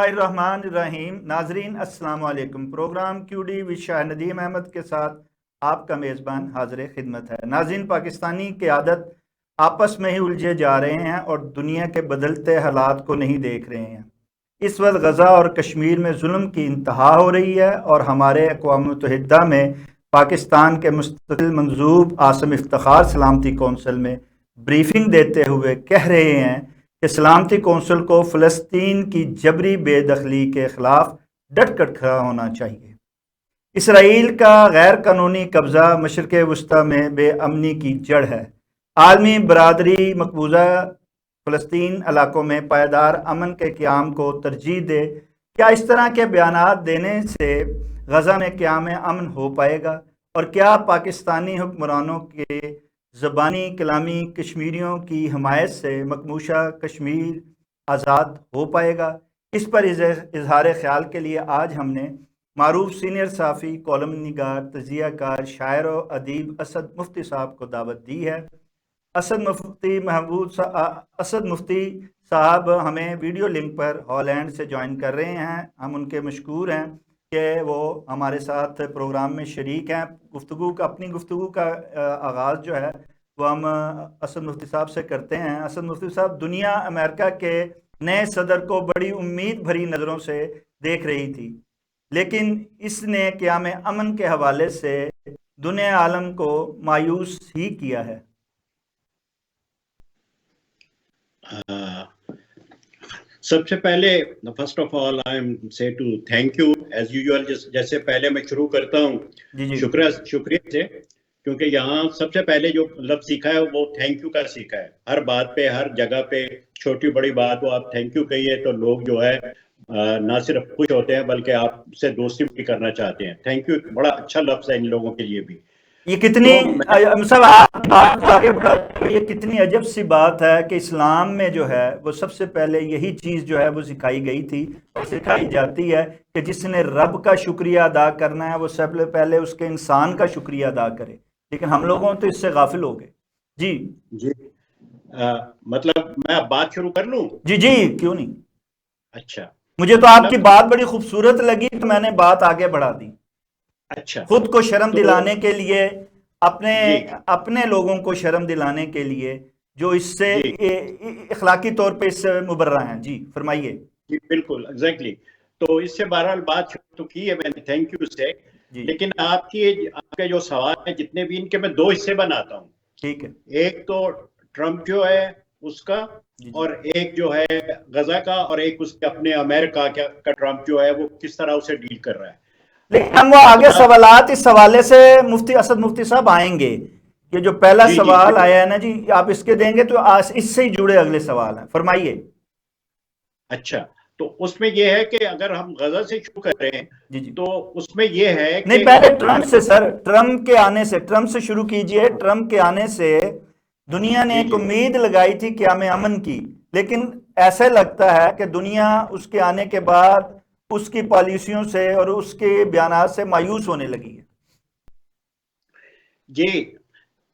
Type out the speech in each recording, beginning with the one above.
बिस्मिल्लाहिर्रहमानिर्रहीम। नाजरीन अस्सलाम वालेकुम। Program Q D with Shah Nadeem Ahmed के साथ आपका मेज़बान हाजिर खिदमत है। नाजरीन, पाकिस्तानी क़यादत आपस में ही उलझे जा रहे हैं और दुनिया के बदलते हालात को नहीं देख रहे हैं। इस वक्त गज़ा और कश्मीर में जुल्म की इंतहा हो रही है और हमारे अक़वाम मुत्तहिदा में पाकिस्तान के मुस्तकिल मंसूब आसम इफ्तिखार सलामती कौंसिल में ब्रीफिंग देते हुए कह रहे हैं कि सलामती कौंसिल को फ़लस्तीन की जबरी बेदखली के ख़िलाफ़ डट कर खड़ा होना चाहिए। इसराइल का गैर कानूनी कब्ज़ा मशरिक़ वस्ती में बेअमनी की जड़ है। आलमी बरादरी मकबूजा फ़लस्तीन इलाकों में पायदार अमन के क़याम को तरजीह दे। क्या इस तरह के बयानात देने से गज़ा में क़याम अमन हो पाएगा? और क्या पाकिस्तानी हुक्मरानों के ज़बानी कलामी कश्मीरियों की हमायत से मकबूजा कश्मीर आज़ाद हो पाएगा? इस पर इजहार ख्याल के लिए आज हमने मारूफ सीनियर साफ़ी, कॉलम निगार, तजियाकार, शायर और अदीब असद मुफ्ती साहब को दावत दी है। असद मुफ्ती साहब हमें वीडियो लिंक पर हॉलैंड से ज्वाइन कर रहे हैं। हम उनके मशकूर हैं कि वो हमारे साथ प्रोग्राम में शरीक हैं। अपनी गुफ्तगू का आगाज़ जो है वो हम असद मुफ्ती साहब से करते हैं। असद मुफ्ती साहब, दुनिया अमेरिका के नए सदर को बड़ी उम्मीद भरी नज़रों से देख रही थी, लेकिन इसने क़याम अमन के हवाले से दुनिया आलम को मायूस ही किया है। सबसे पहले first of all I am say to thank you as usual. जैसे पहले मैं शुरू करता हूँ शुक्रिया से, क्योंकि यहाँ सबसे पहले जो लफ्ज सीखा है वो थैंक यू का सीखा है। हर बात पे, हर जगह पे, छोटी बड़ी बात हो आप थैंक यू कहिए तो लोग जो है ना सिर्फ खुश होते हैं बल्कि आपसे दोस्ती भी करना चाहते हैं। थैंक यू बड़ा अच्छा लफ्ज है इन लोगों के लिए भी। ये कितनी ये कितनी अजब सी बात है कि इस्लाम में जो है वो सबसे पहले यही चीज़ जो है वो सिखाई गई थी और सिखाई जाती है कि जिसने रब का शुक्रिया अदा करना है वो सबसे पहले उसके इंसान का शुक्रिया अदा करे। लेकिन हम लोगों तो इससे गाफिल हो गए। जी जी मतलब मैं अब बात शुरू कर लूं? जी जी, क्यों नहीं। अच्छा, मुझे तो आपकी बात बड़ी खूबसूरत लगी तो मैंने बात आगे बढ़ा दी। अच्छा, खुद को शर्म दिलाने के लिए, अपने लोगों को शर्म दिलाने के लिए जो इससे इखलाकी तौर पे इससे मुबर्रा हैं। जी फरमाइए। जी बिल्कुल, एग्जैक्टली। तो इससे बहरहाल बात शुरू तो की है मैंने थैंक यू से, लेकिन आपके जो सवाल है जितने भी इनके मैं दो हिस्से बनाता हूँ। ठीक है। एक तो ट्रम्प जो है उसका, और एक जो है गजा का, और एक उसके अपने अमेरिका का ट्रम्प जो है वो किस तरह उसे डील कर रहा है। लेकिन हम वो आगे सवालात इस हवाले से मुफ्ती असद मुफ्ती साहब आएंगे। ये जो पहला सवाल आया है ना जी, आप इसके देंगे तो इससे ही जुड़े अगले सवाल हैं, फरमाइए। अच्छा, तो उसमें यह है कि अगर हम गजा से शुरू कर रहे हैं तो उसमें यह है नहीं, पहले ट्रम्प से सर, ट्रम्प के आने से, ट्रम्प से शुरू कीजिए। ट्रम्प के आने से दुनिया ने एक उम्मीद लगाई थी क़याम अमन की, लेकिन ऐसा लगता है कि दुनिया उसके आने के बाद उसकी पॉलिसियों से और उसके बयानात से मायूस होने लगी है। जी,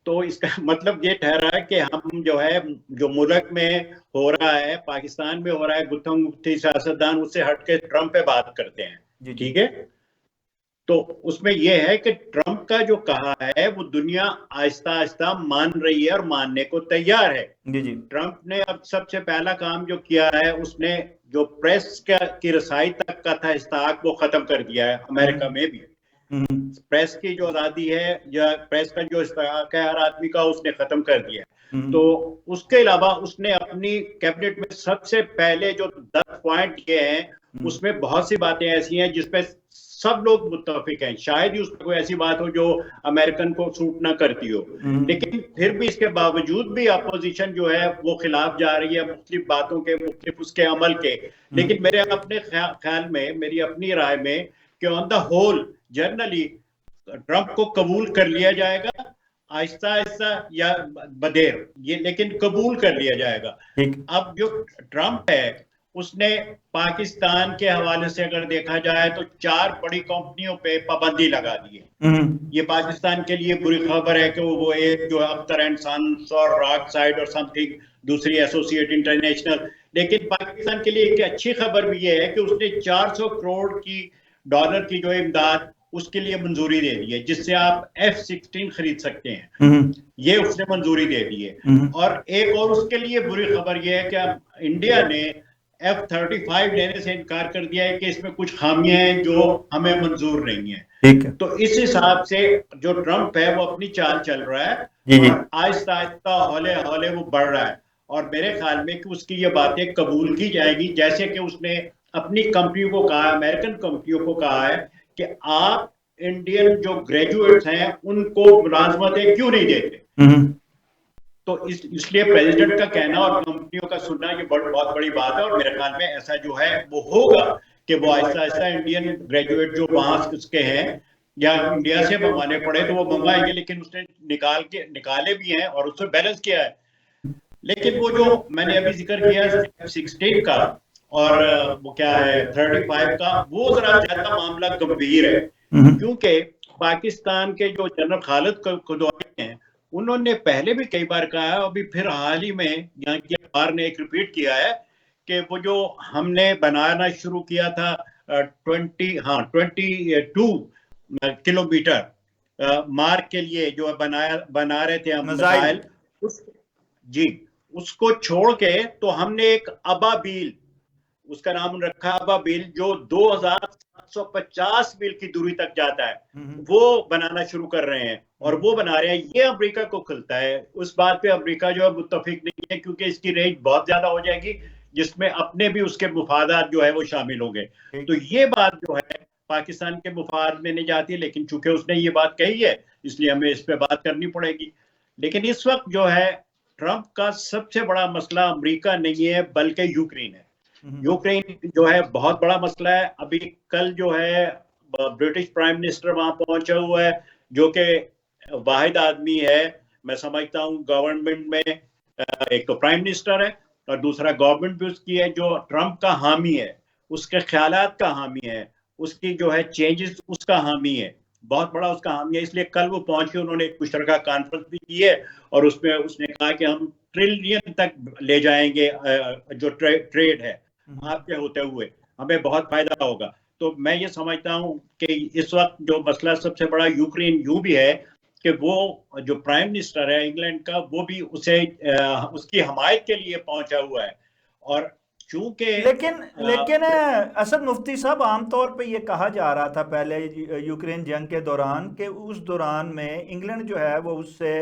तो इसका मतलब ये ठहरा है कि हम जो है जो मुल्क में हो रहा है, पाकिस्तान में हो रहा है, गुत्थम-गुत्थी सियासतदान उससे हट के ट्रम्प पे बात करते हैं। ठीक है, तो उसमें यह है कि ट्रम्प का जो कहा है वो दुनिया आहिस्ता आहिस्ता मान रही है और मानने को तैयार है। ट्रम्प ने अब सबसे पहला काम जो किया है, उसने जो प्रेस की रसाई तक का था इस्ताक वो खत्म कर दिया है। अमेरिका में भी प्रेस की जो आज़ादी है या प्रेस का जो इस्ताक है हर आदमी का, उसने खत्म कर दिया है। तो उसके अलावा उसने अपनी कैबिनेट में सबसे पहले जो 10 पॉइंट किए हैं उसमें बहुत सी बातें ऐसी हैं जिसपे सब लोग मुत्तफिक हैं। शायद ही उसमें कोई ऐसी बात हो जो अमेरिकन को सूट ना करती हो, लेकिन फिर भी इसके बावजूद भी अपोजिशन जो है वो खिलाफ जा रही है मुख्तलिफ बातों के, मुख्तलिफ उसके अमल के। लेकिन मेरे अपने ख्याल में, मेरी अपनी राय में, कि on the whole generally Trump को कबूल कर लिया जाएगा, आहिस्ता आहिस्ता या बदेर, ये लेकिन कबूल कर लिया जाएगा। अब जो ट्रम्प है उसने पाकिस्तान के हवाले से अगर देखा जाए तो 4 बड़ी कंपनियों पे पाबंदी लगा दी है। ये पाकिस्तान के लिए बुरी खबर है कि वो एक जो अख्तर एंड सन्स और रॉक साइड और समथिंग, दूसरी एसोसिएट इंटरनेशनल, लेकिन पाकिस्तान के लिए एक अच्छी खबर भी ये है कि उसने 400 करोड़ की डॉलर की जो इमदाद उसके लिए मंजूरी दे दी है, जिससे आप F-16 खरीद सकते हैं। ये उसने मंजूरी दे दी है। और एक और उसके लिए बुरी खबर ये है कि इंडिया ने F-35 लेने से इनकार कर दिया है कि इसमें कुछ खामियां हैं जो हमें मंजूर नहीं है। ठीक है। तो इस हिसाब से जो ट्रंप है वो अपनी चाल चल रहा है जी जी। और आहिस्ता आहिस्ता हौले हौले वो बढ़ रहा है। और मेरे ख्याल में कि उसकी ये बातें कबूल की जाएगी, जैसे कि उसने अपनी कंपनियों को कहा, अमेरिकन कंपनियों को कहा है कि आप इंडियन जो ग्रेजुएट्स हैं उनको मुलाजमतें क्यों नहीं देते। तो इसलिए प्रेसिडेंट का कहना और कंपनियों का सुनना ये बहुत बड़ी बात है। और मेरे ख्याल में ऐसा जो है वो होगा कि वो आहिस्ता आहिस्ता इंडियन ग्रेजुएट जो वहां उसके हैं या इंडिया से मंगवाने पड़े तो वो मंगवाएंगे, लेकिन उसने निकाले भी हैं और उससे बैलेंस किया है। लेकिन वो जो मैंने अभी जिक्र किया F-16 का और वो क्या है 35 का, वो जरा ज्यादा मामला गंभीर है, क्योंकि पाकिस्तान के जो जनरल खालिद कुदवाई हैं उन्होंने पहले भी कई बार कहा है, अभी फिर हाल ही में यहाँ की अखबार ने एक रिपीट किया है कि वो जो हमने बनाना शुरू किया था 22 किलोमीटर मार्क के लिए जो बना रहे थे हम मिसाइल, जी उसको छोड़ के तो हमने एक अबाबील, उसका नाम रखा अबाबील, जो 2750 मील की दूरी तक जाता है, वो बनाना शुरू कर रहे हैं। और वो बना रहे हैं, ये अमेरिका को खिलता है। उस बात पे अमेरिका जो है मुत्तफिक नहीं है, क्योंकि इसकी रेंज बहुत ज्यादा हो जाएगी, जिसमें अपने भी उसके मुफादात जो है वो शामिल होंगे। तो ये बात जो है पाकिस्तान के मुफाद में नहीं जाती, लेकिन चूंकि उसने ये बात कही है इसलिए हमें इस पे बात करनी पड़ेगी। लेकिन इस वक्त जो है ट्रंप का सबसे बड़ा मसला अमेरिका नहीं है बल्कि यूक्रेन है। यूक्रेन जो है बहुत बड़ा मसला है। अभी कल जो है ब्रिटिश प्राइम मिनिस्टर वहां पहुंचा हुआ है, जो कि वाहिद आदमी है मैं समझता हूं गवर्नमेंट में, एक तो प्राइम मिनिस्टर है और दूसरा गवर्नमेंट भी उसकी है, जो ट्रंप का हामी है, उसके ख्यालात का हामी है, उसकी जो है चेंजेस उसका हामी है, बहुत बड़ा उसका हामी है। इसलिए कल वो पहुंच के उन्होंने एक मुश्तरका कॉन्फ्रेंस भी की है और उसमें उसने कहा कि हम ट्रिलियन तक ले जाएंगे जो ट्रेड है आपके होते हुए, हमें बहुत फायदा होगा। तो मैं ये समझता हूं कि इस वक्त जो मसला सबसे बड़ा यूक्रेन यूं भी है कि वो जो प्राइम मिनिस्टर है इंग्लैंड का, वो भी उसे उसकी हमायत के लिए पहुंचा हुआ है। और चूंकि लेकिन असद मुफ्ती साहब, आमतौर पे ये कहा जा रहा था पहले यूक्रेन जंग के दौरान कि उस दौरान में इंग्लैंड जो है वो उससे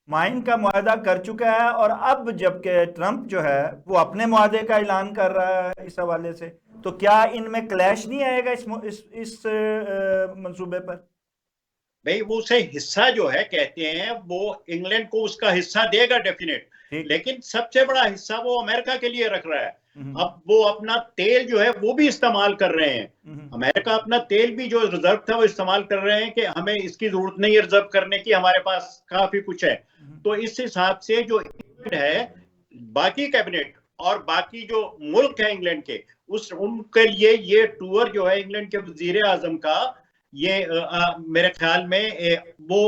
माइन का मुआहदा कर चुका है, और अब जबकि ट्रंप जो है वो अपने मुआहदे का ऐलान कर रहा है इस हवाले से, तो क्या इनमें क्लैश नहीं आएगा इस मंसूबे पर? भाई वो उसे हिस्सा जो है कहते हैं, वो इंग्लैंड को उसका हिस्सा देगा डेफिनेट, लेकिन सबसे बड़ा हिस्सा वो अमेरिका के लिए रख रहा है। अब वो अपना तेल जो है वो भी इस्तेमाल कर रहे हैं, अमेरिका अपना तेल भी जो रिजर्व था वो इस्तेमाल कर रहे हैं कि हमें इसकी जरूरत नहीं है रिजर्व करने की, हमारे पास काफी कुछ है। तो इस हिसाब से जो है बाकी कैबिनेट और बाकी जो मुल्क है इंग्लैंड के, उनके लिए ये टूर जो है इंग्लैंड के वजीर आजम का, ये मेरे ख्याल में वो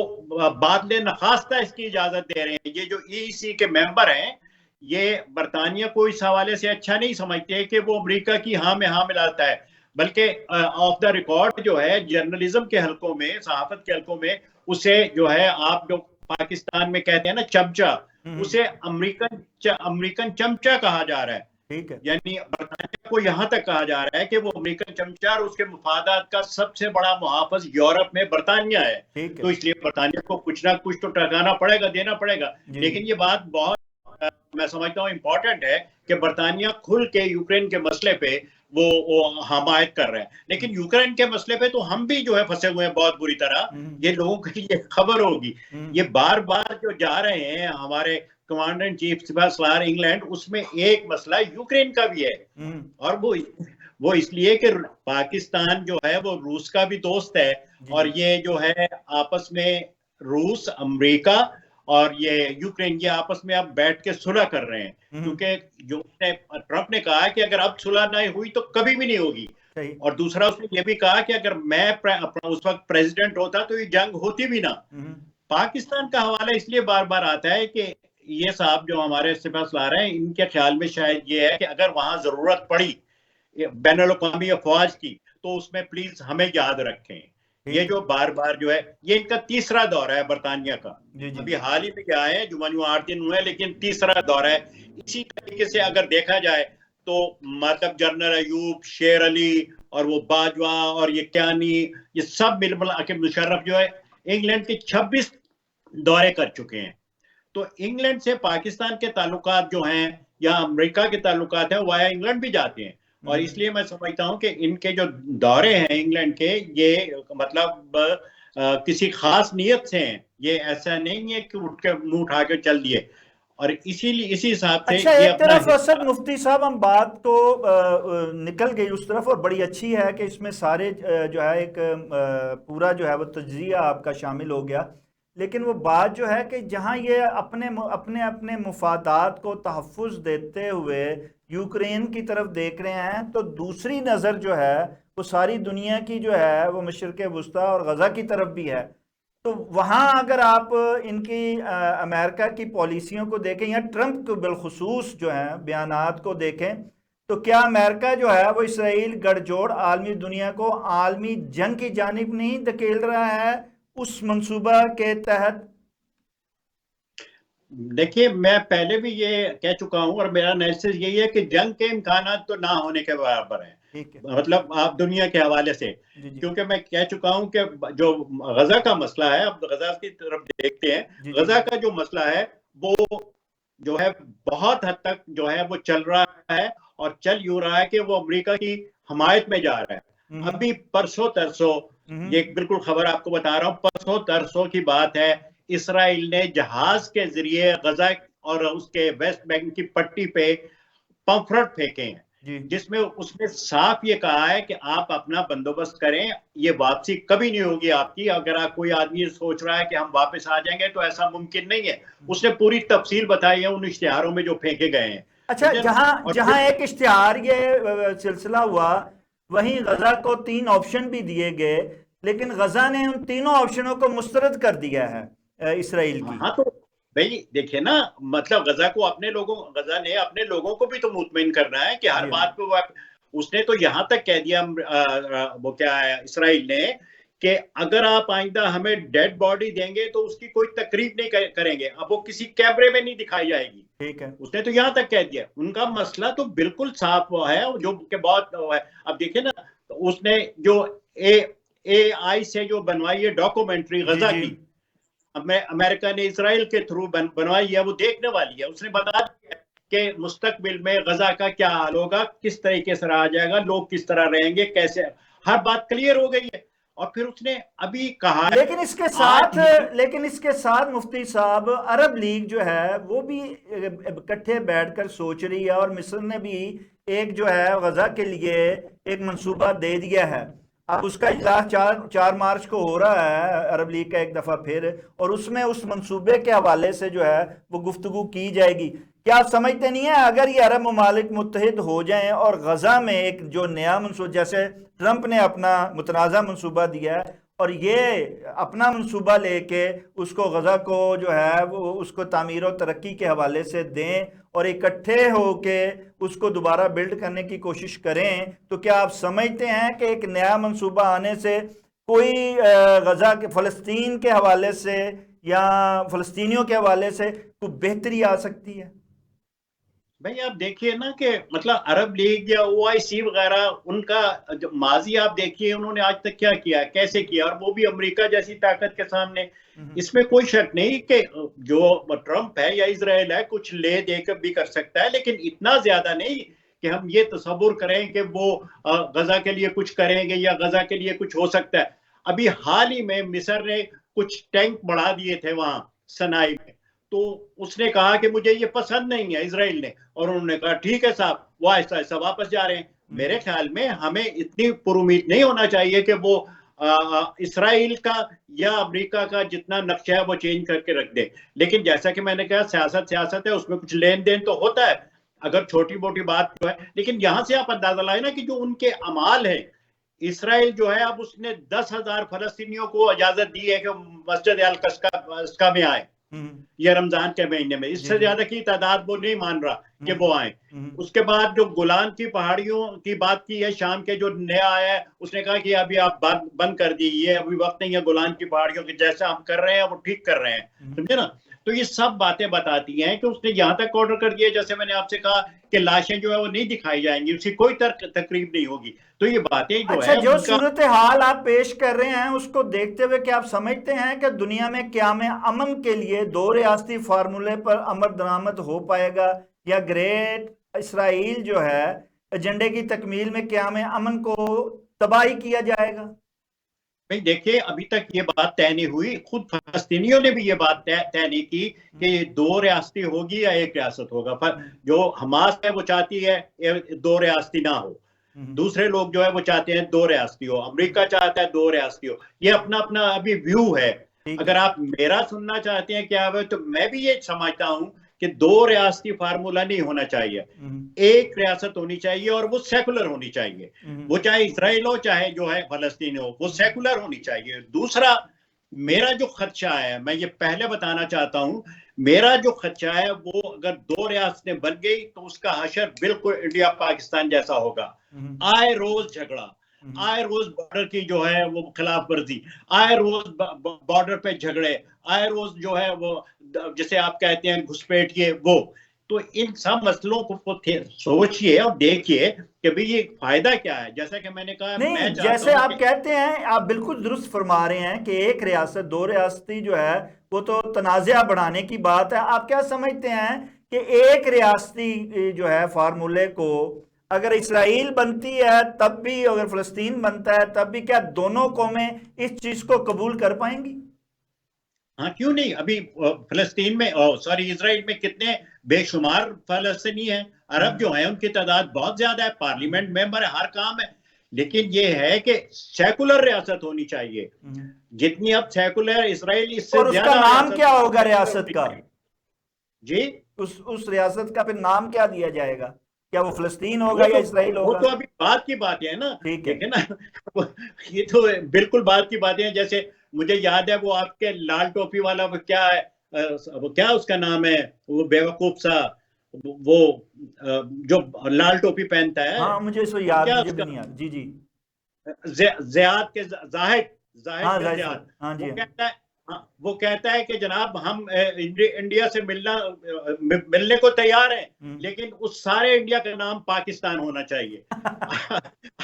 बादले नखास्ता इसकी इजाजत दे रहे हैं। ये जो EEC के मेंबर हैं, ये बरतानिया को इस हवाले से अच्छा नहीं समझते कि वो अमेरिका की हाँ में हाँ मिलाता है, बल्कि ऑफ द रिकॉर्ड जो है जर्नलिज्म के हलकों में, सहाफत के हलकों में, उसे जो है आप जो पाकिस्तान में कहते हैं ना चमचा, उसे अमेरिकन चमचा कहा जा रहा है। ठीक है, यानी बरतानिया को यहां तक कहा जा रहा है कि वो अमेरिकन चमचा और उसके मुफादात का सबसे बड़ा मुहाफिज यूरोप में बरतानिया है। तो इसलिए बरतानिया को कुछ ना कुछ तो टकाना पड़ेगा, देना पड़ेगा। लेकिन ये बात बहुत मैं समझता हूँ इंपॉर्टेंट है कि बरतानिया खुल के यूक्रेन के मसले पे वो हमायत कर रहे हैं, लेकिन यूक्रेन के मसले पे तो हम भी जो है फंसे हुए हैं बहुत बुरी तरह। ये लोगों के लिए खबर होगी, ये बार बार जो जा रहे हैं हमारे कमांडर इन चीफ सिपाही सलार इंग्लैंड, उसमें एक मसला यूक्रेन का भी है। और वो इसलिए कि पाकिस्तान जो है वो रूस का भी दोस्त है, और ये जो है आपस में रूस, अमेरिका और ये यूक्रेन, ये आपस में अब बैठ के सुलह कर रहे हैं, क्योंकि जो ट्रंप ने कहा कि अगर अब सुलह नहीं हुई तो कभी भी नहीं होगी। और दूसरा उसने ये भी कहा कि अगर मैं उस वक्त प्रेसिडेंट होता तो ये जंग होती भी ना। पाकिस्तान का हवाला इसलिए बार बार आता है कि ये साहब जो हमारे से पास ला रहे हैं, इनके ख्याल में शायद ये है कि अगर वहां जरूरत पड़ी बैनुल अक़वामी अफवाज की, तो उसमें प्लीज हमें याद रखें। ये ठीक है। जो बार बार जो है, ये इनका तीसरा दौरा है बरतानिया का। जी जी। अभी हाल ही में क्या है, जुम्मन 8 दिन हुए, लेकिन तीसरा दौरा है। इसी तरीके से अगर देखा जाए तो मतलब जनरल अयूब, शेर अली और वो बाजवा और ये क्यानी, ये सब मिल मिला के मुशर्रफ जो है इंग्लैंड के 26 दौरे कर चुके हैं। तो इंग्लैंड से पाकिस्तान के ताल्लुकात जो हैं या अमेरिका के ताल्लुकात हैं, वाया इंग्लैंड भी जाते हैं। और इसलिए मैं समझता हूं कि इनके जो दौरे हैं इंग्लैंड के, ये मतलब किसी खास नियत से हैं। ये ऐसा नहीं है कि उठ के मुंह उठा के चल दिए। और इसीलिए इसी हिसाब से अच्छा, ये एक अपना तरफ असद मुफ्ती साहब हम बात तो निकल गई उस तरफ, और बड़ी अच्छी है कि इसमें सारे जो है एक पूरा जो है वो तज्जिया आपका शामिल हो गया। लेकिन वो बात जो है कि जहाँ ये अपने अपने अपने मुफादात को तहफ़्फ़ुज़ देते हुए यूक्रेन की तरफ देख रहे हैं, तो दूसरी नज़र जो है वो सारी दुनिया की जो है वो मशरिक़ वुस्ता और गज़ा की तरफ भी है। तो वहाँ अगर आप इनकी अमेरिका की पॉलिसियों को देखें या ट्रंप को बिलखुसूस जो है बयानात को देखें, तो क्या अमेरिका जो है वो इसराइल गठजोड़ आलमी दुनिया को आलमी जंग की जानिब नहीं धकेल रहा है उस मंसूबा के तहत? देखिए, मैं पहले भी ये कह चुका हूं और मेरा एनालिसिस यही है कि जंग के इम्कानात तो ना होने के बराबर है। ठीक है। मतलब आप दुनिया के हवाले से, जी जी। क्योंकि मैं कह चुका हूं कि जो गजा का मसला है, अब गजा की तरफ देखते हैं। जी जी। गजा का जो मसला है वो जो है बहुत हद तक जो है वो चल रहा है, और चल यूं रहा है कि वो अमेरिका की हमायत में जा रहा है। अभी परसों तरसों, ये बिल्कुल खबर आपको बता रहा हूँ, परसों तरसों की बात है, इसराइल ने जहाज के जरिए गजा और उसके वेस्ट बैंक की पट्टी पे पंफरेट फेंके हैं, जी जिसमें उसने साफ ये कहा है कि आप अपना बंदोबस्त करें, ये वापसी कभी नहीं होगी आपकी। अगर आप कोई आदमी सोच रहा है कि हम वापस आ जाएंगे, तो ऐसा मुमकिन नहीं है। उसने पूरी तफसील बताई है उन इश्तिहारों में जो फेंके गए हैं। अच्छा, मुझे जहां और जहां फिर एक इश्तिहार ये सिलसिला हुआ, वहीं गजा को 3 ऑप्शन भी दिए गए, लेकिन गजा ने उन तीनों ऑप्शनों को मुस्तरद कर दिया है इसराइल की। हाँ, तो भाई देखिए ना, मतलब गजा ने अपने लोगों को भी तो मुतमिन करना है कि हर जी हाँ। बात पे उसने तो यहां तक कह दिया, वो क्या है, इसराइल ने, कि अगर आप आइंदा हमें डेड बॉडी देंगे तो उसकी कोई तकरीब नहीं करेंगे। अब वो किसी कैमरे में नहीं दिखाई जाएगी। ठीक है। उसने तो यहां तक कह दिया। उनका मसला तो बिल्कुल साफ है, जो कि बहुत है। अब देखिए ना, तो उसने जो AI से जो बनवाई है डॉक्यूमेंट्री जी गजा जी। की, अमेरिका ने इसराइल के थ्रू बनवाई है, वो देखने वाली है। उसने बता दिया कि मुस्तकबिल में गजा का क्या हाल होगा, किस तरीके से रहा जाएगा, लोग किस तरह रहेंगे, कैसे, हर बात क्लियर हो गई है। और फिर उसने अभी कहा है लेकिन इसके आज साथ ही। लेकिन इसके साथ मुफ्ती साहब, अरब लीग जो है वो भी इकट्ठे बैठकर सोच रही है, और मिस्र ने भी एक जो है गजा के लिए एक मंसूबा दे दिया है। अब उसका इजलास 4 मार्च को हो रहा है, अरब लीग का एक दफ़ा फिर, और उसमें उस मंसूबे के हवाले से जो है वो गुफ्तगू की जाएगी। क्या आप समझते नहीं है, अगर ये अरब ममालिक मुत्तहिद हो जाएं और गजा में एक जो नया मंसूबा, जैसे ट्रंप ने अपना मुतनाज़ा मंसूबा दिया है, और ये अपना मंसूबा लेके उसको गजा को जो है वो उसको तामीर और तरक्की के हवाले से दें और इकट्ठे होके उसको दोबारा बिल्ड करने की कोशिश करें, तो क्या आप समझते हैं कि एक नया मंसूबा आने से कोई गजा के फ़लस्तीन के हवाले से या फ़लस्तीनियों के हवाले से कोई बेहतरी आ सकती है? भाई आप देखिए ना कि मतलब अरब लीग या OIC वगैरह, उनका जो माजी आप देखिए, उन्होंने आज तक क्या किया, कैसे किया, और वो भी अमेरिका जैसी ताकत के सामने। इसमें कोई शक नहीं कि जो ट्रंप है या इजराइल है, कुछ ले देकर भी कर सकता है, लेकिन इतना ज्यादा नहीं कि हम ये तस्वुर करें कि वो गजा के लिए कुछ करेंगे या गजा के लिए कुछ हो सकता है। अभी हाल ही में मिस्र ने कुछ टैंक बढ़ा दिए थे वहां सनाई में, तो उसने कहा कि मुझे ये पसंद नहीं है, इसराइल ने, और उन्होंने कहा ठीक है साहब, वो ऐसा ऐसा वापस जा रहे हैं। मेरे ख्याल में हमें इतनी पुरुमीद नहीं होना चाहिए कि वो इसराइल का या अमेरिका का जितना नक्शा है वो चेंज करके रख दे। लेकिन जैसा कि मैंने कहा, सियासत सियासत है, उसमें कुछ लेन देन तो होता है, अगर छोटी मोटी बात जो है। लेकिन यहां से आप अंदाजा लाए ना कि जो उनके अमाल है, इसराइल जो है, अब उसने 10,000 फलस्तीनियों को इजाजत दी है कि मस्जिद अल-अक्सा में आए। ये रमजान के महीने में, इससे ज्यादा की तादाद वो नहीं मान रहा कि वो आए। उसके बाद जो गोलान की पहाड़ियों की बात की है, शाम के जो नया आया है उसने कहा कि अभी आप बात बंद कर दीजिए, अभी वक्त नहीं है गोलान की पहाड़ियों की, जैसा हम कर रहे हैं वो ठीक कर रहे हैं, समझे ना। तो ये सब बातें बताती हैं कि उसने यहाँ तक ऑर्डर कर दिया, जैसे मैंने आपसे कहा कि लाशें जो है वो नहीं दिखाई जाएंगी, उसकी कोई तकरीब नहीं होगी। तो ये बातें जो अच्छा, है जो सूरत हाल आप पेश कर रहे हैं उसको देखते हुए क्या आप समझते हैं कि दुनिया में क़याम अमन के लिए दो रियासती फार्मूले पर अमल दरामद हो पाएगा, या ग्रेट इसराइल जो है एजेंडे की तकमील में क़याम अमन को तबाही किया जाएगा? भाई देखिए, अभी तक ये बात तय नहीं हुई, खुद फलस्तीनियों ने भी ये बात तय नहीं की कि दो रियासती होगी या एक रियासत होगा। पर जो हमास है वो चाहती है दो रियासती ना हो, दूसरे लोग जो है वो चाहते हैं दो रियासती हो, अमेरिका चाहता है दो रियासती हो। ये अपना अपना अभी व्यू है। अगर आप मेरा सुनना चाहते हैं क्या है, तो मैं भी ये समझता हूं कि दो रियासती फार्मूला नहीं होना चाहिए, एक रियासत होनी चाहिए और वो सेकुलर होनी चाहिए। वो चाहे इसराइल हो चाहे जो है फलस्तीन हो, वो सेकुलर होनी चाहिए। दूसरा, मेरा जो खदशा है, मैं ये पहले बताना चाहता हूं, मेरा जो खदशा है वो अगर दो रियासतें बन गई तो उसका हशर बिल्कुल इंडिया पाकिस्तान जैसा होगा। आए रोज झगड़ा, आए रोज बॉर्डर की जो है वो खिलाफ वर्जी, आए रोज बॉर्डर पे झगड़े, आए रोज जो है वो जिसे आप कहते हैं घुसपैठिए वो। तो इन सब मसलों को सोचिए और देखिए कि भाई ये फायदा क्या है। जैसा कि मैंने कहा, नहीं, मैं जैसे आप कहते हैं, आप बिल्कुल दुरुस्त फरमा रहे हैं कि एक रियासत दो रियासती जो है वो तो तनाज़ा बढ़ाने की बात है। आप क्या समझते हैं कि एक रियासती जो है फार्मूले को अगर इसराइल बनती है तब भी, अगर फलस्तीन बनता है तब भी, क्या दोनों कौमें इस चीज को कबूल कर पाएंगी? हाँ, क्यों नहीं। अभी फलस्तीन में, सॉरी, इसराइल में कितने बेशुमार फलस्तीनी हैं, अरब जो हैं उनकी तादाद बहुत ज्यादा है, पार्लियामेंट मेंबर है, हर काम है। लेकिन ये है कि सेकुलर रियासत होनी चाहिए, जितनी अब सेकुलर इसराइल, इससे और उसका नाम क्या होगा रियासत का? जी, उस रियासत का फिर नाम क्या दिया जाएगा? क्या वो फलस्तीन होगा या इसराइल वो होगा? तो अभी बात की बात है ना, ठीक है। देखे ना ये तो बिल्कुल बात की बातें हैं। जैसे मुझे याद है वो आपके लाल टोपी वाला, वो क्या है, वो क्या उसका नाम है, वो बेवकूफ सा, वो जो लाल टोपी पहनता है, हाँ, मुझे इसको याद, क्या मुझे भी उसका, नहीं याद। जी जी। जियाद के जाहिद, जाहिद हाँ, बिन जाहिद जियाद। साहब, हाँ जी। वो कहता है, हाँ, वो कहता है कि जनाब हम इंडिया से मिलने को तैयार हैं, लेकिन उस सारे इंडिया का नाम पाकिस्तान होना चाहिए।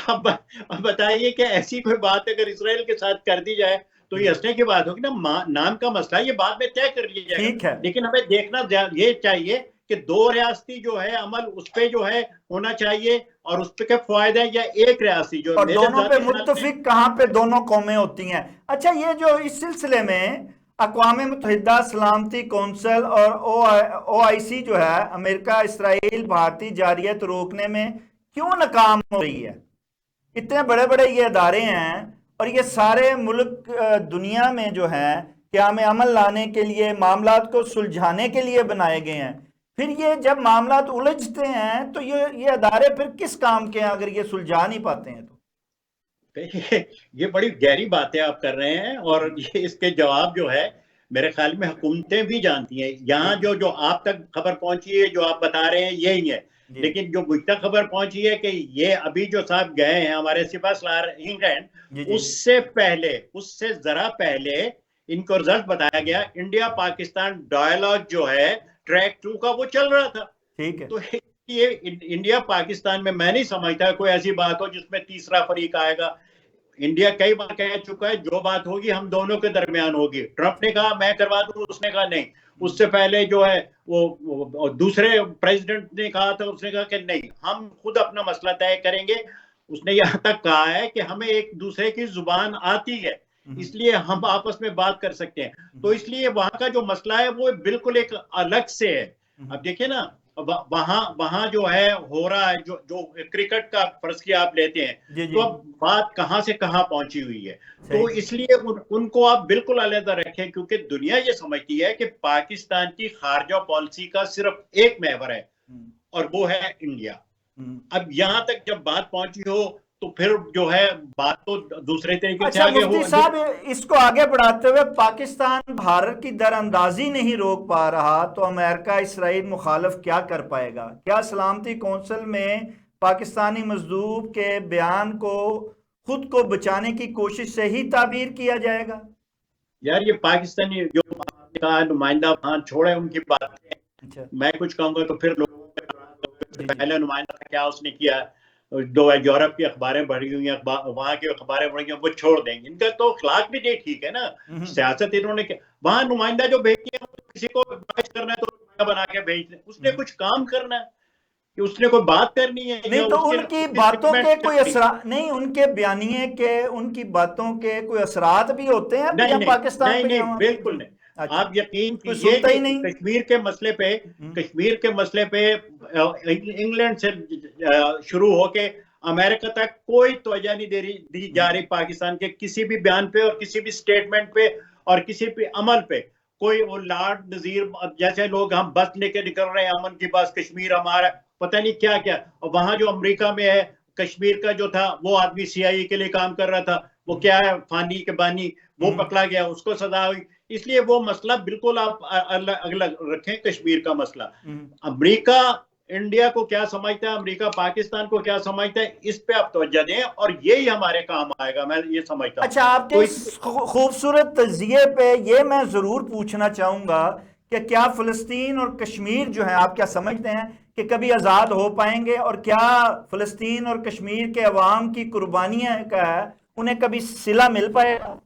अब बताइए कि ऐसी कोई बात अगर इसराइल के साथ कर दी जाए तो ये हंसने की बात होगी ना। नाम का मसला ये बाद में तय कर लिया ठीक जाएगा, है। लेकिन हमें देखना ये चाहिए कि दो रियासती जो है अमल उस पे जो है होना चाहिए, और उस पे क्या फायदा है, या एक रियासती जो और मेरे दोनों पे जाती ख्याल में। मुत्तफिक कहाँ पे दोनों कौमें होती हैं? अच्छा, ये जो इस सिलसिले में अक़वाम मुत्तहिदा सलामती कौंसिल और OIC जो है, अमेरिका इसराइल भारतीय जारियत रोकने में क्यों नाकाम हो रही है? इतने बड़े बड़े ये अदारे हैं और ये सारे मुल्क दुनिया में जो है क़याम अमन लाने के लिए, मामलात को सुलझाने के लिए बनाए गए हैं। फिर ये जब मामलात उलझते हैं तो ये अदारे फिर किस काम के हैं अगर ये सुलझा नहीं पाते हैं तो? ये बड़ी गहरी बातें आप कर रहे हैं, और ये इसके जवाब जो है मेरे ख्याल में हुकूमतें भी जानती हैं। यहाँ जो जो आप तक खबर पहुंची है, जो आप बता रहे हैं, यही है। लेकिन जो मुझ तक खबर पहुंची है कि ये अभी जो साहब गए हैं हमारे सिपहसालार इंग्लैंड, उससे पहले, उससे जरा पहले इनको रिजल्ट बताया गया। इंडिया पाकिस्तान डायलॉग जो है ट्रैक 2 का, वो चल रहा था। ठीक है। तो ये इंडिया पाकिस्तान में मैं नहीं समझता कोई ऐसी बात हो जिसमें तीसरा फरीक आएगा। इंडिया कई बार कह चुका है जो बात होगी हम दोनों के दरमियान होगी। ट्रंप ने कहा मैं करवा दूं, उसने कहा नहीं। उससे पहले जो है वो दूसरे प्रेसिडेंट ने कहा था, उसने कहा कि नहीं, हम खुद अपना मसला तय करेंगे। उसने यहाँ तक कहा है कि हमें एक दूसरे की जुबान आती है, इसलिए हम आपस में बात कर सकते हैं। तो इसलिए वहां का जो मसला है वो बिल्कुल एक अलग से है। अब देखिए ना, वहां जो है हो रहा है, जो क्रिकेट का फर्ज किया आप लेते हैं, तो अब बात कहां से कहां पहुंची हुई है। तो इसलिए उनको आप बिल्कुल अलग रखें, क्योंकि दुनिया ये समझती है कि पाकिस्तान की खारजा पॉलिसी का सिर्फ एक महवर है और वो है इंडिया। अब यहां तक जब बात पहुंची हो तो फिर जो है बात तो दूसरे तरीके से अच्छा आगे मुफ्ती हो। साहब, इसको आगे बढ़ाते हुए पाकिस्तान भारत की दरअंदाजी नहीं रोक पा रहा तो अमेरिका इसराइल मुखालफ क्या कर पाएगा? क्या सलामती कौंसिल में पाकिस्तानी मजदूर के बयान को खुद को बचाने की कोशिश से ही ताबीर किया जाएगा? यार ये पाकिस्तानी जो आपने कहा नुमाइंदा वहां छोड़े उनकी बात, अच्छा मैं कुछ कहूंगा तो फिर लोगों जी जी पहले नुमाइंदा क्या उसने किया, दो यूरोप की अखबारें बढ़ी हुई हैं, वहां की अखबारें बढ़ी हुई, वो छोड़ देंगे, इनका तो अखलाक भी नहीं ठीक है ना। सियासत इन्होंने वहां नुमाइंदा जो भेजती है किसी को बाइच करना है तो नुमाइंदा बना के भेज दें, उसने कुछ काम करना है कि उसने कोई बात करनी है नहीं या तो उसके उनकी उसकी बातों के सेटलमेंट कोई करनी है। असरा नहीं, उनके बयानिए के, उनकी बातों के कोई असरात भी होते हैं नहीं या नहीं पाकिस्तान नहीं पे नहीं या बिल्कुल जी? नहीं। अच्छा, आप यकीन कोई कीजिए सुनता कि ही नहीं। कश्मीर के मसले पे, कश्मीर के मसले पे इंग्लैंड से शुरू होके अमेरिका तक कोई तवज्जो नहीं दी जा रही पाकिस्तान के किसी भी बयान पे और किसी भी स्टेटमेंट पे और किसी भी अमल पे। कोई वो लॉर्ड नजीर जैसे लोग हम बस लेके निकल रहे हैं अमन की बस, कश्मीर हमारा, पता नहीं क्या क्या। और वहां जो अमेरिका में है कश्मीर का जो था वो आदमी सीआईए के लिए काम कर रहा था, वो क्या है फानी के बानी, वो पकड़ा गया, उसको सजा हुई। इसलिए वो मसला बिल्कुल आप अलग अलग रखें। कश्मीर का मसला अमेरिका इंडिया को क्या समझता है, अमेरिका पाकिस्तान को क्या समझता है, इस पे आप तवज्जो दें और यही हमारे काम आएगा, मैं ये समझता हूँ। अच्छा, आपके तो इस खूबसूरत तजिए पे ये मैं ज़रूर पूछना चाहूँगा कि क्या फ़लस्तीन और कश्मीर जो है, आप क्या समझते हैं कि कभी आज़ाद हो पाएंगे? और क्या फ़लस्तीन और कश्मीर के अवाम की कुर्बानियाँ का उन्हें कभी सिला मिल पाएगा?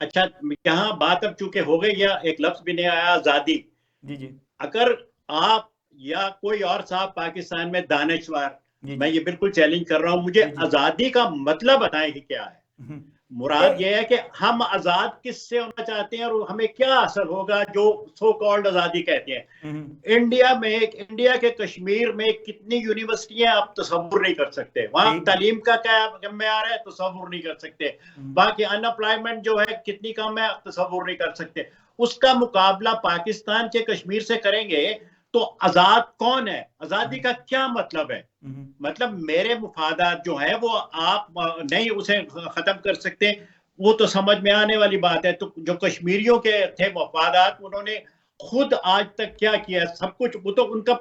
अच्छा, यहाँ बात अब चूंकि हो गई या एक लफ्ज भी नहीं आया आजादी, जी जी अगर आप या कोई और साहब पाकिस्तान में दानिशवर, जी मैं जी ये बिल्कुल चैलेंज कर रहा हूं, मुझे जी जी आजादी का मतलब बताएं कि क्या है। हम्म, मुराद ये है कि हम आजाद किससे होना चाहते हैं और हमें क्या असर होगा जो सो कॉल्ड आजादी कहते हैं। इंडिया के कश्मीर में कितनी यूनिवर्सिटियां आप तस्वुर नहीं कर सकते, वहां ठीक जी। तालीम का क्या मैयार है तस्वुर नहीं कर सकते, वहां की अनएम्प्लॉयमेंट जो है कितनी कम है तस्वुर नहीं कर सकते। उसका मुकाबला पाकिस्तान के कश्मीर से करेंगे तो आजाद कौन है, आजादी का क्या मतलब है? मतलब मेरे मुफादात जो है वो आप नहीं उसे खत्म कर सकते, वो तो समझ में आने वाली बात है। तो जो कश्मीरियों के थे मुफादात, उन्होंने खुद आज तक क्या किया है, सब कुछ वो तो उनका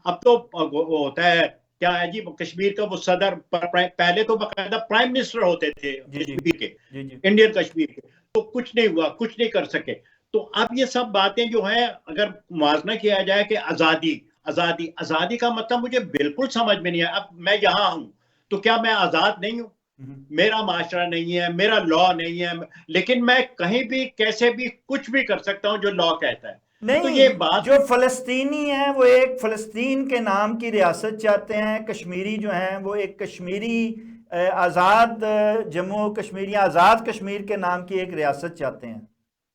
अब तो वो होता है क्या है जी, कश्मीर का वो सदर पहले तो बाकायदा प्राइम मिनिस्टर होते थे जी जी कश्मीर के, जी जी इंडियन कश्मीर के, तो कुछ नहीं हुआ, कुछ नहीं कर सके। तो अब ये सब बातें जो है अगर मुआवजा किया जाए कि आजादी आजादी आजादी का मतलब मुझे बिल्कुल समझ में नहीं आया। अब मैं यहाँ हूं तो क्या मैं आजाद नहीं हूं? मेरा माशरा नहीं है, मेरा लॉ नहीं है, लेकिन मैं कहीं भी कैसे भी कुछ भी कर सकता हूं जो लॉ कहता है। तो नहीं, ये बात जो फलस्तीनी हैं वो एक फलस्तीन के नाम की रियासत चाहते हैं, कश्मीरी जो हैं वो एक कश्मीरी आज़ाद जम्मू कश्मीर या आज़ाद कश्मीर के नाम की एक रियासत चाहते हैं,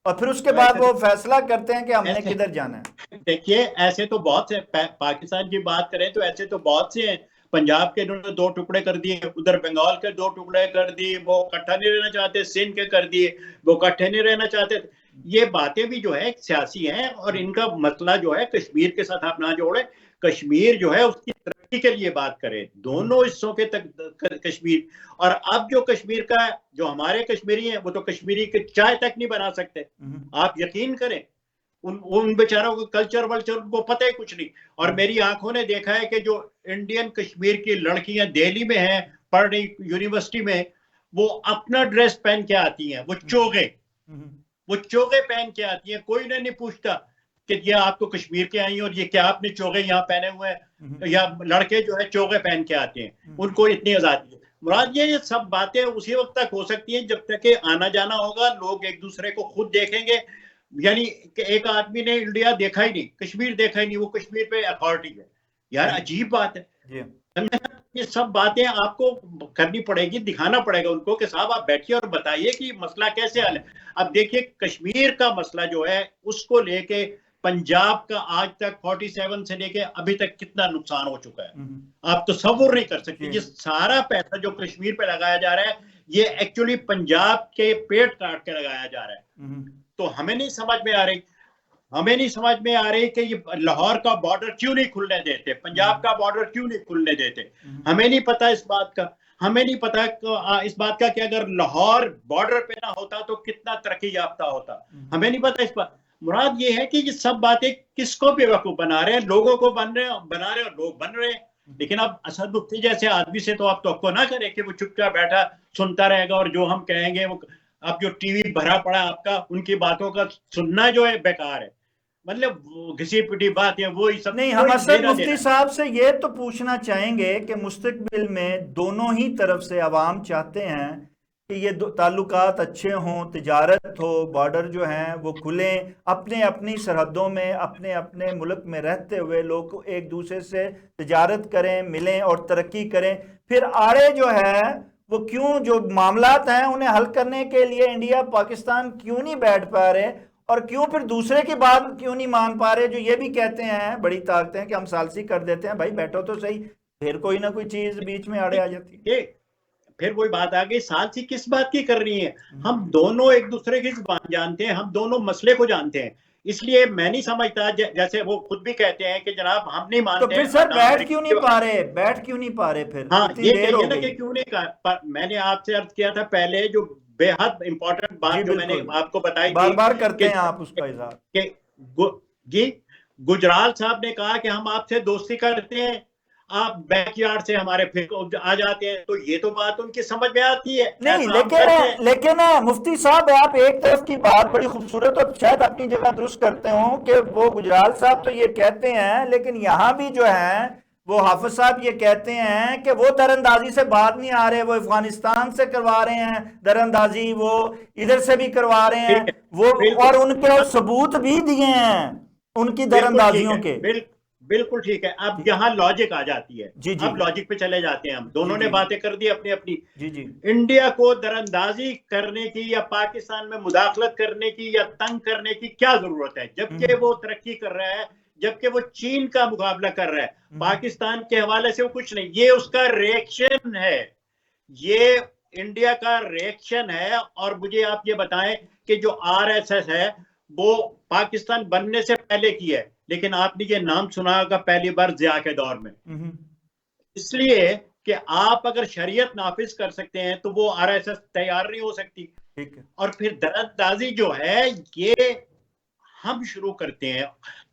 और फिर उसके तो बाद ऐसे वो फैसला करते हैं कि हमने ऐसे किधर जाना है। देखिए ऐसे तो बहुत से पाकिस्तान की बात करें तो ऐसे तो बहुत से हैं। पंजाब के इन्होंने दो टुकड़े कर दिए, उधर बंगाल के दो टुकड़े कर दिए, वो इकट्ठा नहीं रहना चाहते, सिंध के कर दिए, वो इकट्ठे नहीं रहना चाहते। ये बातें भी जो है सियासी हैं और इनका मसला जो है कश्मीर के साथ आप ना जोड़े। कश्मीर जो है उसकी तरक्की के लिए बात करें, दोनों हिस्सों के तक कश्मीर। और अब जो कश्मीर का जो हमारे कश्मीरी हैं वो तो कश्मीरी की चाय तक नहीं बना सकते, आप यकीन करें। उन बेचारों को कल्चर वल्चर उनको पता ही कुछ नहीं। और मेरी आंखों ने देखा है कि जो इंडियन कश्मीर की लड़कियां दिल्ली में हैं पढ़ रही यूनिवर्सिटी में, वो अपना ड्रेस पहन के आती हैं, वो चोगे पहन के आती हैं, कोई नहीं पूछता कि ये आप तो कश्मीर के आई और ये क्या आपने चोगे यहाँ पहने हुए हैं। या लड़के जो है चोगे पहन के आते हैं, उनको इतनी आजादी है। मुराद ये सब बातें उसी वक्त तक हो सकती हैं जब तक कि आना जाना होगा, लोग एक दूसरे को खुद देखेंगे। यानी एक आदमी ने इंडिया देखा ही नहीं, कश्मीर देखा ही नहीं, वो कश्मीर पे अथॉरिटी है। यार अजीब बात है। ये सब बातें आपको करनी पड़ेगी, दिखाना पड़ेगा उनको कि साहब आप बैठिए और बताइए कि मसला कैसे हल है। अब देखिए कश्मीर का मसला जो है उसको लेके पंजाब का आज तक 47 से लेके अभी तक कितना नुकसान हो चुका है, आप तो तसव्वुर नहीं कर सकते। ये सारा पैसा जो कश्मीर पे लगाया जा रहा है ये एक्चुअली पंजाब के पेट काट के लगाया जा रहा है। तो हमें नहीं समझ में आ रही कि ये लाहौर का बॉर्डर क्यों नहीं खुलने देते, पंजाब का बॉर्डर क्यों नहीं खुलने देते, हमें नहीं पता इस बात का। हमें नहीं पता इस बात का कि अगर लाहौर बॉर्डर पे ना होता तो कितना तरक्की याफ्ता होता। हमें नहीं पता इस बात। मुराद ये है कि ये सब बातें किसको बेवकूफ बना रहे हैं, लोगों को बना रहे हैं और लोग बन रहे हैं। लेकिन अब असद मुफ्ती जैसे आदमी से तो आप तो ना करें कि वो चुपचाप बैठा सुनता रहेगा और जो हम कहेंगे वो, अब जो टीवी भरा पड़ा आपका, उनकी बातों का सुनना जो है बेकार है। मतलब घिसी पिटी बात है, वो सब नहीं, हम असद लेना मुफ्ती देना। साहब से ये तो पूछना चाहेंगे कि मुस्तकबिल में दोनों ही तरफ से अवाम चाहते हैं कि ये ताल्लुकात अच्छे हों, तिजारत हो, बॉर्डर जो हैं वो खुलें, अपने अपनी सरहदों में अपने अपने मुल्क में रहते हुए लोग एक दूसरे से तिजारत करें, मिलें और तरक्की करें। फिर आड़े जो है वो क्यों, जो मामलात हैं उन्हें हल करने के लिए इंडिया पाकिस्तान क्यों नहीं बैठ पा रहे, और क्यों फिर दूसरे की बात क्यों नहीं मान पा रहे, जो ये भी कहते हैं बड़ी ताकतें हैं कि हम सालसी कर देते हैं। भाई बैठो तो सही, फिर कोई ना कोई चीज बीच में आड़े आ जाती है। ये फिर वही बात आ गई, सालसी किस बात की कर रही है? हम दोनों एक दूसरे की जुबान जानते हैं, हम दोनों मसले को जानते हैं। इसलिए मैं नहीं समझता, जैसे वो खुद भी कहते हैं कि जनाब हम नहीं तो मानते फिर सर ना बैठ क्यों नहीं अमेरिका। पा रहे, बैठ क्यों नहीं पा रहे फिर, हाँ, इतनी ये देर हो कहिए ना गई। कि क्यों नहीं कहा, पर मैंने आपसे अर्ज किया था पहले, जो बेहद इंपॉर्टेंट जी बात जो मैंने बिल्कुल, आपको बताई बार थी बार करते कि हैं आप उसका इजहार। कि जी गुजराल साहब ने कहा कि हम आपसे दोस्ती करते हैं, आप बैकयार्ड से हमारे फिर आ जाते हैं। तो ये तो बात उनकी समझ में आती है, नहीं, ऐसा हम करते हैं। लेकिन मुफ्ती साहब आप एक तरफ की बात बड़ी खूबसूरत और शायद अपनी जगह दुरुस्त करते हो कि वो गुजराल साहब तो ये कहते हैं, लेकिन यहाँ भी जो है वो हाफिज साहब ये कहते हैं कि वो दरअंदाजी से बात नहीं आ रहे, वो अफगानिस्तान से करवा रहे हैं दरअंदाजी, वो इधर से भी करवा रहे ठीक हैं है, वो, और बिल्कुल उनके सबूत भी दिए हैं उनकी बिल्कुल ठीक दरअंदाजियों है, के। बिल्कुल ठीक है। अब यहाँ लॉजिक आ जाती है। जी जी अब लॉजिक पे चले जाते हैं हम, जी दोनों ने जी बातें कर दी अपनी अपनी। जी जी इंडिया को दरअंदाजी करने की या पाकिस्तान में मुदाखलत करने की या तंग करने की क्या जरूरत है, जबकि वो तरक्की कर रहा है, जबकि वो चीन का मुकाबला कर रहा है। पाकिस्तान के हवाले से वो कुछ नहीं, ये उसका रिएक्शन है, ये इंडिया का रिएक्शन है। और मुझे आप ये बताएं कि जो आरएसएस है वो पाकिस्तान बनने से पहले की है, लेकिन आपने ये नाम सुना होगा पहली बार जिया के दौर में। इसलिए कि आप अगर शरीयत नाफिज कर सकते हैं तो वो आरएसएस तैयार नहीं हो सकती। ठीक है। और फिर दरअंदाजी जो है ये हम शुरू करते हैं।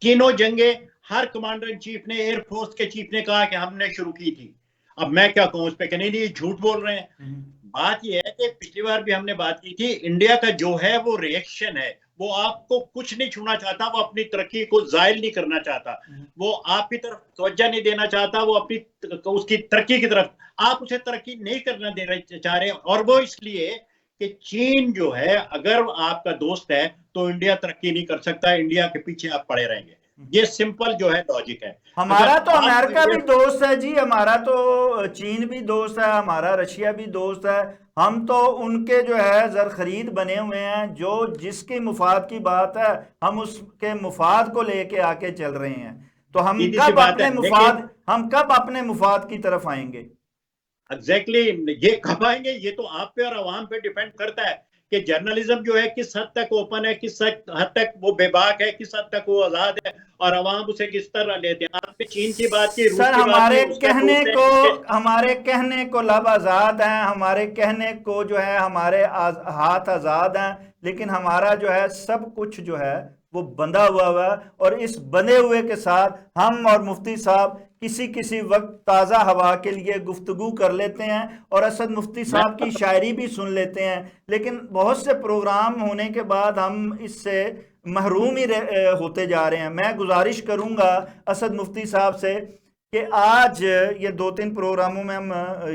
तीनों जंगे हर कमांडर इन चीफ ने, एयरफोर्स के चीफ ने कहा कि हमने शुरू की थी। अब मैं क्या कहूं उस पर, नहीं नहीं झूठ बोल रहे हैं। बात यह है कि पिछली बार भी हमने बात की थी, इंडिया का जो है वो रिएक्शन है, वो आपको कुछ नहीं छूना चाहता, वो अपनी तरक्की को जायल नहीं करना चाहता, वो आपकी तरफ तवज्जो नहीं देना चाहता, वो अपनी उसकी तरक्की की तरफ, आप उसे तरक्की नहीं करना देना चाह रहे। और वो इसलिए कि चीन जो है अगर आपका दोस्त है तो इंडिया तरक्की नहीं कर सकता, इंडिया के पीछे आप पड़े रहेंगे। ये सिंपल जो है लॉजिक है। हमारा तो अगर आप अमेरिका भी दोस्त है जी, हमारा तो चीन भी दोस्त है, हमारा रशिया भी दोस्त है। हम तो उनके जो है जर खरीद बने हुए हैं, जो जिसकी मुफाद की बात है हम उसके मुफाद को लेके आके चल रहे हैं। तो सीधी सी बात है, लेकिन हम कब अपने मुफाद की तरफ आएंगे? एग्जैक्टली ये कब आएंगे, ये तो आप पे और अवाम पे डिपेंड करता है कि जर्नलिज्म जो है किस हद तक ओपन है, किस हद तक वो बेबाक है, किस हद तक वो आजाद है, और अवाम उसे किस तरह लेते हैं। आपने चीन की बात की, रूस सर की बात की, उसका हमारे कहने को लब आज़ाद हैं, हमारे कहने को जो है हमारे हाथ आज़ाद हैं, लेकिन हमारा जो है सब कुछ जो है वो बंधा हुआ है। और इस बंधे हुए के साथ हम और मुफ्ती साहब किसी किसी वक्त ताज़ा हवा के लिए गुफ्तगू कर लेते हैं और असद मुफ्ती साहब की शायरी भी सुन लेते हैं, लेकिन बहुत से प्रोग्राम होने के बाद हम इससे महरूम ही होते जा रहे हैं। मैं गुजारिश करूंगा असद मुफ्ती साहब से कि आज ये 2-3 प्रोग्रामों में हम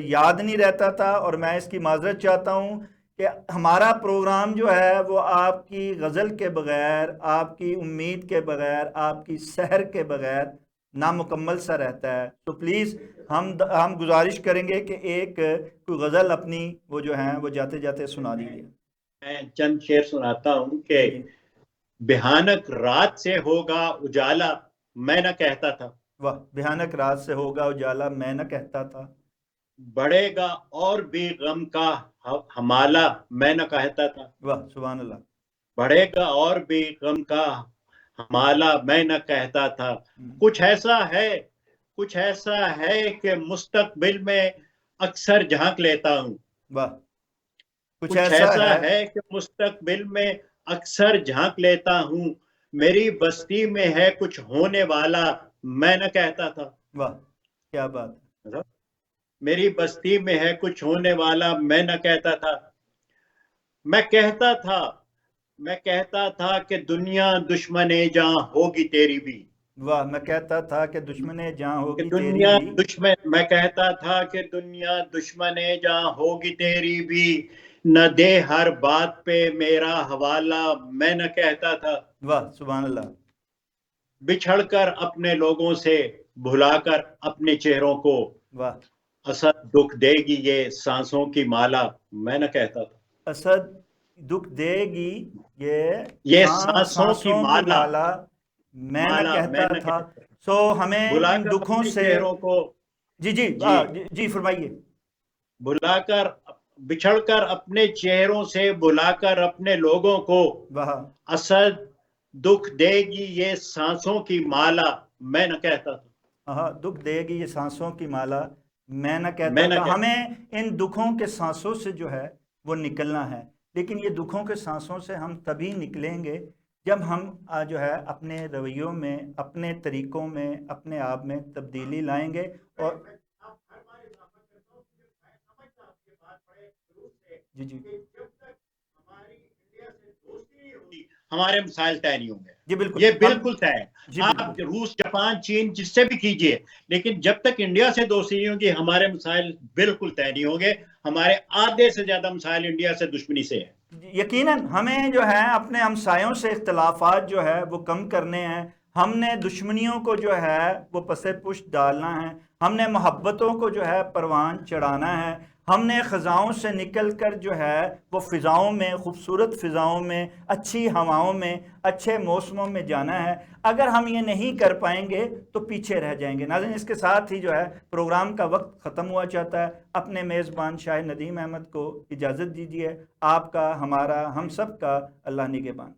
याद नहीं रहता था, और मैं इसकी माजरत चाहता हूँ कि हमारा प्रोग्राम जो है वो आपकी गज़ल के बगैर, आपकी उम्मीद के बगैर, आपकी सहर के बगैर नामुकम्मल सा रहता है। तो प्लीज़ हम गुजारिश करेंगे कि एक कोई गज़ल अपनी वो जो है वो जाते जाते सुना दीजिए। मैं चंद शेर सुनाता हूँ कि भयानक रात से होगा उजाला मैं न कहता था। वाह, भयानक रात से होगा उजाला मैं न कहता था। बढ़ेगा और भी गम का हमाला मैं न कहता था। वाह, सुभान अल्लाह। बढ़ेगा और भी गम का हमाला मैं न कहता था। कुछ ऐसा है कि मुस्तकबिल में अक्सर झांक लेता हूँ। वाह, कुछ कुछ ऐसा ऐसा है। है कि मुस्तकबिल में अक्सर झांक लेता हूँ, मेरी बस्ती में है कुछ होने वाला, मैं न कहता था। वाह, क्या बात मतलब, मेरी बस्ती में है कुछ होने वाला, मैं न कहता था। मैं कहता था, मैं कहता था कि दुनिया दुश्मने जहां होगी तेरी भी। है। वाह, मैं कहता था कि दुश्मने जहाँ कि होगी तेरी दुनिया भी। दुश्मन, मैं कहता था कि दुनिया दुश्मने जहां होगी तेरी भी, न दे हर बात पे मेरा हवाला, मैं न कहता था। वाह, सुभान अल्लाह। बिछड़कर अपने लोगों से, भुलाकर अपने चेहरों को, वाह, असद दुख देगी ये सांसों की माला, मैं न कहता था। असद दुख देगी ये ये सांसों की सांसों की माला, माला, मैं न माला मैं कहता न था। कहता। सो हमें इन भुलाकर दुखों अपने से। चेहरों को, जी जी, जी, जी फरमाइए। भुलाकर, बिछड़कर अपने चेहरों से, बुलाकर अपने लोगों को, वाह, असद दुख देगी ये सांसों की माला, मैं न कहता था। हाँ, दुख देगी ये सांसों की माला, मैं न कहता मैं न था। कहता। हमें इन दुखों के सांसों से जो है वो निकलना है। लेकिन ये दुखों के सांसों से हम तभी निकलेंगे जब हम जो है अपने रवैयों में, अपने तरीकों में, अपने आप में तब्दीली लाएंगे। और जी जी हमारे मिसाइल तय नहीं होंगे। जी, बिल्कुल ये हम। बिल्कुल तय है। जी आप बिल्कुल। रूस, जापान, चीन जिससे भी कीजिए, लेकिन जब तक इंडिया से दोस्ती नहीं होगी, हमारे मिसाइल बिल्कुल तय नहीं होंगे। हमारे आधे से ज्यादा मिसाइल इंडिया से दुश्मनी से है। यकीनन हमें जो है अपने हमसायों से इख्तलाफात जो है वो कम करने हैं। हमने दुश्मनियों को जो है वो पसे पुष्ट डालना है। हमने मोहब्बतों को जो है परवान चढ़ाना है। हमने ख़ज़ाओं से निकल कर जो है वो फ़िज़ाओं में, खूबसूरत फ़िज़ाओं में, अच्छी हवाओं में, अच्छे मौसमों में जाना है। अगर हम ये नहीं कर पाएंगे तो पीछे रह जाएंगे। नाज़रीन, इसके साथ ही जो है प्रोग्राम का वक्त ख़त्म हुआ चाहता है। अपने मेज़बान शाह नदीम अहमद को इजाज़त दीजिए। आपका, हमारा, हम सब का अल्लाह निगहबान।